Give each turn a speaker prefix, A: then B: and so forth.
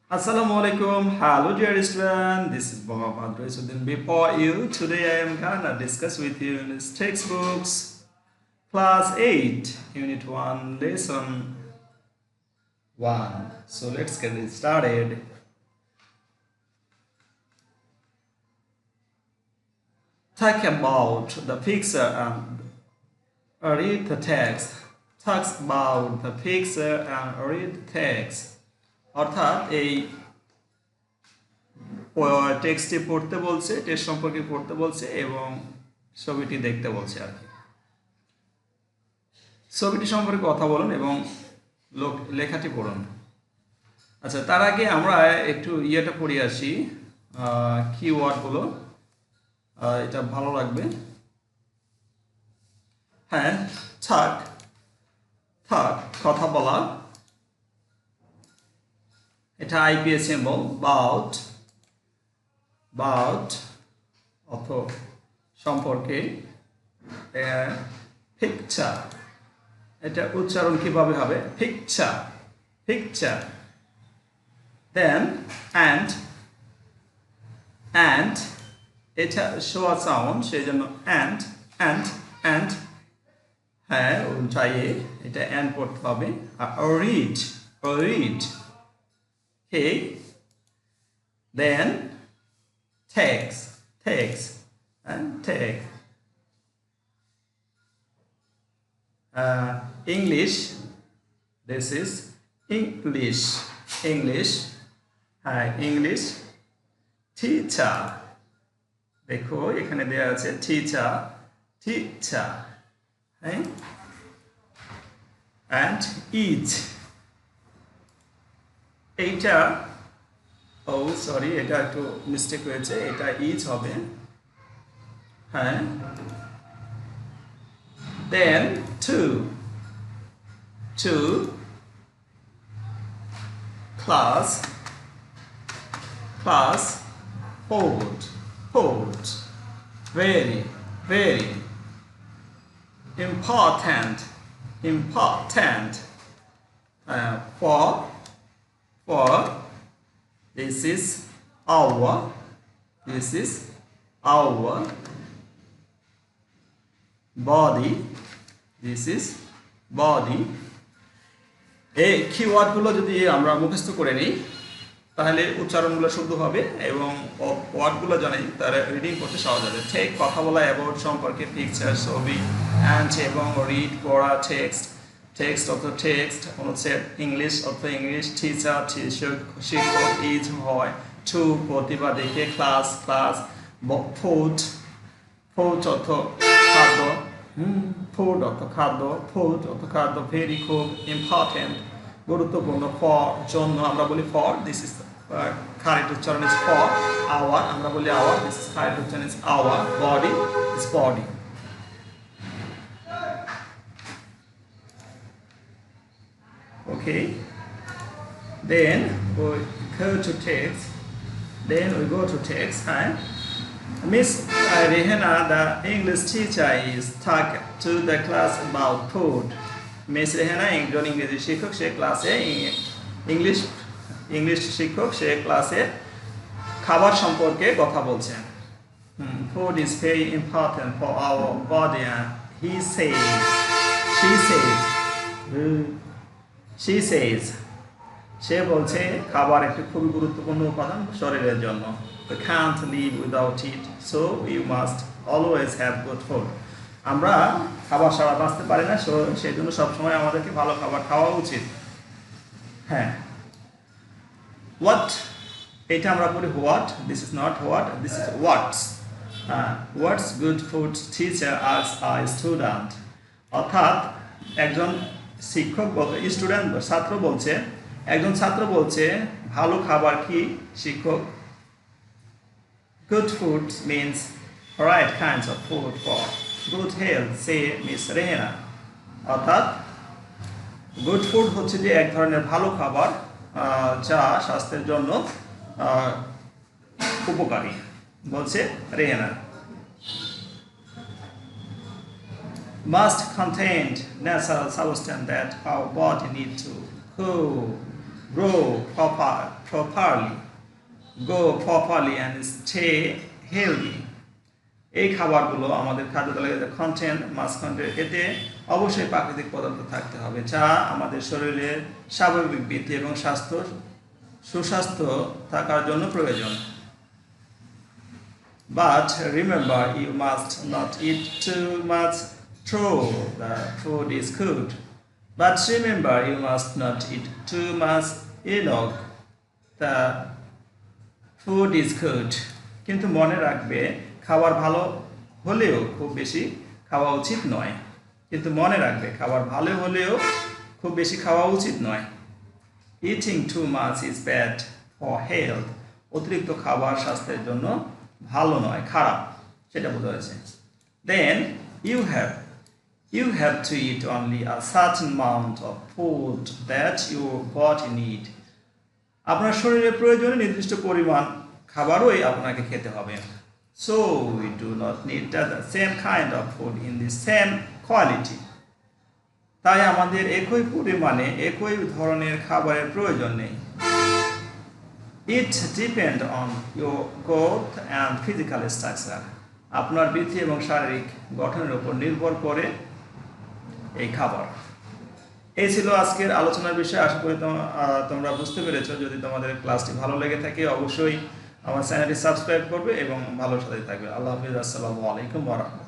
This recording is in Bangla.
A: Assalamualaikum. Hello, dear student. This is Muhammad Raisuddin before you. Today I am gonna discuss with you in this textbooks, class 8, unit 1, lesson 1. So let's get it started. Talk about the picture and read the text. Talks about the picture and read the text. অর্থাৎ এই টেক্সটটি পড়তে বলছে, টেক্সট সম্পর্কে পড়তে বলছে এবং ছবিটি দেখতে বলছে আর কি। ছবিটি সম্পর্কে কথা বলুন এবং লেখাটি পড়ুন। আচ্ছা, তার আগে আমরা একটু ইয়েটা পড়ে আসি, কিওয়ার্ডগুলো, এটা ভালো লাগবে। হ্যাঁ, থাক থাক কথা বলা, এটা আইপিএস সিম্বল। বাউট বাউট অর্থ সম্পর্কে। পিকচার, এটা উচ্চারণ কিভাবে হবে? Picture picture. Then and and, এটা শোয়া সাউন্ড, সেই জন্য অ্যান্ড অ্যান্ড অ্যান্ড। হ্যাঁ, উল্টাইয়ে এটা অ্যান্ড পড়তে হবে। আর read read. Okay, then takes and take. English, this is English. English. Teacher, দেখো এখানে দেয়া আছে teacher. And eat. এইটা সরি, এটা একটু মিস্টেক হয়েছে, এটা ইজ হবে। হ্যাঁ, then to class port very important for this is our body, this is body. এই কিওয়ার্ডগুলো যদি আমরা মুখস্থ করে নিই তাহলে উচ্চারণগুলো শুদ্ধ হবে এবং ওয়ার্ডগুলো জানি তারা রিডিং করতে সহজ হবে। টেক কথা বলা, অ্যাবাউট সম্পর্কে, পিকচার ছবি, অ্যান্ড এবং রিড পড়া, টেক্সট অর্থ টেক্সট, হচ্ছে ইংলিশ অর্থ ইংলিশ, টিচার শিক্ষক, ইজ হয়, টু প্রতিভা দেখে, ক্লাস ফুড অর্থ খাদ্য, ফুড অর্থ খাদ্য, ভেরি খুব, ইম্পর্টেন্ট গুরুত্বপূর্ণ, ফর জন্য আমরা বলি ফর, দিস ইজ কারেক্ট উচ্চারণ ইজ ফর, আওয়ার আমরা বলি আওয়ার, দিস ইজ কারেক্ট উচ্চারণ is our, body is body. Okay, then we go to text. Hi, Miss Rehana, the English teacher, is talking to the class about food. Miss Rehana, একজন ইংরেজি শিক্ষক, সে ক্লাসে ইংলিশ শিক্ষক, সে ক্লাসে খাবার সম্পর্কে কথা বলছেন। Food is very important for our body, and she says, সে বলছে খাবার একটি খুবই গুরুত্বপূর্ণ উপাদান শরীরের জন্য। We can't live without it, so we must always have good food. আমরা খাবার ছাড়া বাঁচতে পারি না, সেই জন্য সবসময় আমাদেরকে ভালো খাবার খাওয়া উচিত। হ্যাঁ, what, এটা আমরা বলি what, this is not what, this is what's good food teacher as a student. অর্থাৎ একজন শিক্ষক একজন ছাত্র বলছে ভালো খাবার কি শিক্ষক। Good food means right kinds of food for good health, say Miss Rehana. অর্থাৎ গুড ফুড হচ্ছে যে এক ধরনের ভালো খাবার যা স্বাস্থ্যের জন্য উপকারী, বলছে Rehana. must contain natural substance that our body need to grow properly, go properly and stay healthy. এই খাবারগুলো আমাদের খাদ্য তালিকায় কন্টেন্ট মাস্ট কন্টেন্ট, এতে অবশ্যই প্রাকৃতিক পদার্থ থাকতে হবে যা আমাদের শরীরের স্বাভাবিক বৃদ্ধি এবং সুস্বাস্থ্য থাকার জন্য প্রয়োজন। But remember, you must not eat too much though the food is good. But remember, you must not eat too much enough. The food is good. কিন্তু মনে রাখবে খাবার ভালো হলেও খুব বেশি খাওয়া উচিত নয়। কিন্তু মনে রাখবে খাবার ভালো হলেও খুব বেশি খাওয়া উচিত নয়। Eating too much is bad for health. অতিরিক্ত খাবার স্বাস্থ্যের জন্য ভালো নয়, খারাপ, সেটা বোঝা হয়েছে। Then you have to eat only a certain amount of food that your body need. আপনার শরীরের প্রয়োজনে নির্দিষ্ট পরিমাণ খাবারই আপনাকে খেতে হবে। So we do not need the same kind of food in the same quality. তাই আমাদের একই পরিমাণে একই ধরনের খাবারের প্রয়োজন নেই। It depends on your growth and physical structure. আপনার বৃদ্ধি এবং শারীরিক গঠনের উপর নির্ভর করে এই খাবার। এই ছিল আজকের আলোচনার বিষয়। আশা করি তোমরা বুঝতে পেরেছো। যদি তোমাদের ক্লাসটি ভালো লেগে থাকে অবশ্যই আমার চ্যানেলটি সাবস্ক্রাইব করবে এবং ভালোর সাথে থাকবে। আল্লাহ হাফিজ। আসসালামু আলাইকুম ওয়া রাহমাতুল্লাহ।